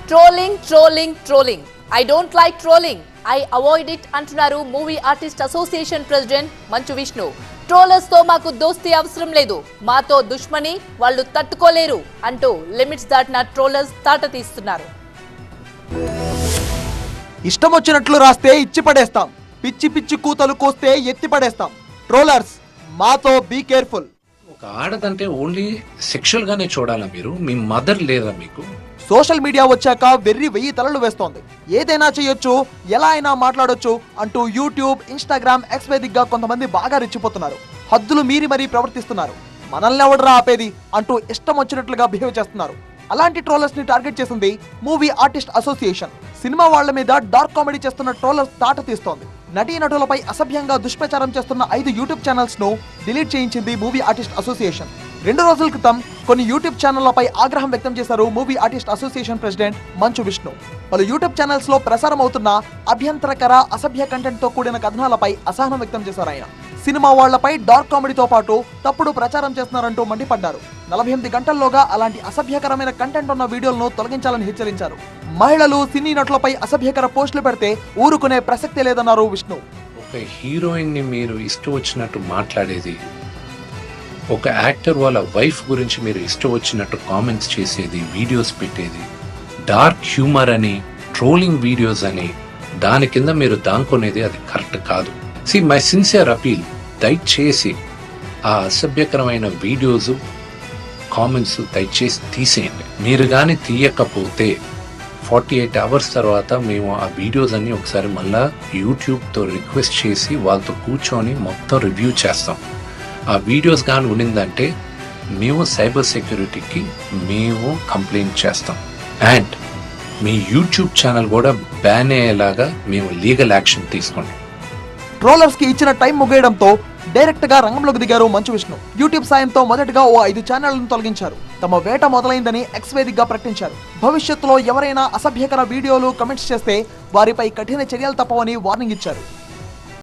Trolling. I don't like trolling. I avoid it అంటున్నారు movie artist association president Manchu Vishnu. Trollers తో మాకు దోస్తీ అవసరం లేదు, మాతో దుష్మని వాళ్ళు తట్టుకోలేరు అంటూ లిమిట్స్ దాటిన ట్రోలర్స్ తాట తీస్తున్నారు. ఇష్టం వచ్చినట్లు రాస్తే ఇచ్చి పడేస్తాం, పిచ్చి పిచ్చి కూతలు కోస్తే ఎత్తి పడేస్తాం. ట్రోలర్స్ మాతో బీ కేర్ఫుల్. ఒక ఆడదంటే ఓన్లీ సెక్షువల్ గానే చూడాలా మీరు? మీ మదర్ లేదా మీకు? సోషల్ మీడియా వచ్చాక వెర్రి 1000 తలలు వేస్తోంది. ఏదైనా చేయొచ్చు, ఎలా అయినా మాట్లాడొచ్చు అంటూ యూట్యూబ్, ఇన్స్టాగ్రామ్, ఎక్స్ వేదికగా కొంతమంది బాగా రెచ్చిపోతున్నారు. హద్దులు మీరి మరీ ప్రవర్తిస్తున్నారు. మనల్ని ఎవడరా ఆపేది అంటూ ఇష్టం వచ్చినట్లుగా బిహేవ్ చేస్తున్నారు. అలాంటి ట్రోలర్స్ ని టార్గెట్ చేసింది మూవీ ఆర్టిస్ట్ అసోసియేషన్. సినిమా వాళ్ల మీద డార్క్ కామెడీ చేస్తున్న ట్రోలర్స్ తాట తీస్తోంది. నటీనటులపై అసభ్యంగా దుష్ప్రచారం చేస్తున్న 5 యూట్యూబ్ ఛానల్స్ ను డిలీట్ చేయించింది మూవీ ఆర్టిస్ట్ అసోసియేషన్. 2 రోజుల క్రితం కొన్ని యూట్యూబ్ ఛానళ్లపై ఆగ్రహం వ్యక్తం చేశారు movie artist association president Manchu Vishnu. పలు యూట్యూబ్ ఛానల్స్ లో ప్రసారం అవుతున్న అభ్యంతరకర, అసభ్య కంటెంట్ తో కూడిన కథనాలపై అసహనం వ్యక్తం చేశారు ఆయన. సినిమా వాళ్లపై డార్క్ కామెడీతో పాటు తప్పుడు ప్రచారం చేస్తున్నారంటూ మండిపడ్డారు. 48 గంటల్లోగా అలాంటి అసభ్యకరమైన కంటెంట్ ఉన్న వీడియోలను తొలగించాలని హెచ్చరించారు. మహిళలు, సినీ నటులపై అసభ్యకర పోస్టులు పెడితే ఊరుకునే ప్రసక్తే లేదన్నారు విష్ణు. ఒక హీరోయిన్ ని మీరు ఇష్టం వచ్చినట్టు మాట్లాడేది, ఒక యాక్టర్ వాళ్ళ వైఫ్ గురించి మీరు ఇష్టం వచ్చినట్టు కామెంట్స్ చేసేది, వీడియోస్ పెట్టేది, డార్క్ హ్యూమర్ అని, ట్రోలింగ్ వీడియోస్ అని, దాని కింద మీరు దాంకొనేది అది కరెక్ట్ కాదు. మై సిన్సియర్ అపీల్, దయచేసి ఆ అసభ్యకరమైన వీడియోస్, కామెంట్స్ దయచేసి తీసేయండి. మీరు కానీ తీయకపోతే 48 అవర్స్ తర్వాత మేము ఆ వీడియోస్ అన్ని ఒకసారి మళ్ళా యూట్యూబ్తో రిక్వెస్ట్ చేసి వాళ్ళతో కూర్చొని మొత్తం రివ్యూ చేస్తాం. ఆ వీడియోస్ కానీ ఉండిందంటే మేము సైబర్ సెక్యూరిటీకి మేము కంప్లైంట్ చేస్తాం. అండ్ మీ యూట్యూబ్ ఛానల్ కూడా బ్యాన్ అయ్యేలాగా మేము లీగల్ యాక్షన్ తీసుకోండి. ట్రోలర్స్ కి ఇచ్చిన టైం ముగియడంతో డైరెక్ట్ గా రంగంలోకి దిగారు మంచు విష్ణు. యూట్యూబ్ సాయంతో మొదటగా ఓ 5 ఛానళ్లను తొలగించారు. తమ వేట మొదలైందని ఎక్స్ వేదికగా ప్రకటించారు. భవిష్యత్తులో ఎవరైనా అసభ్యకర వీడియోలు, కమెంట్స్ చేస్తే వారిపై కఠిన చర్యలు తప్పవని వార్నింగ్ ఇచ్చారు.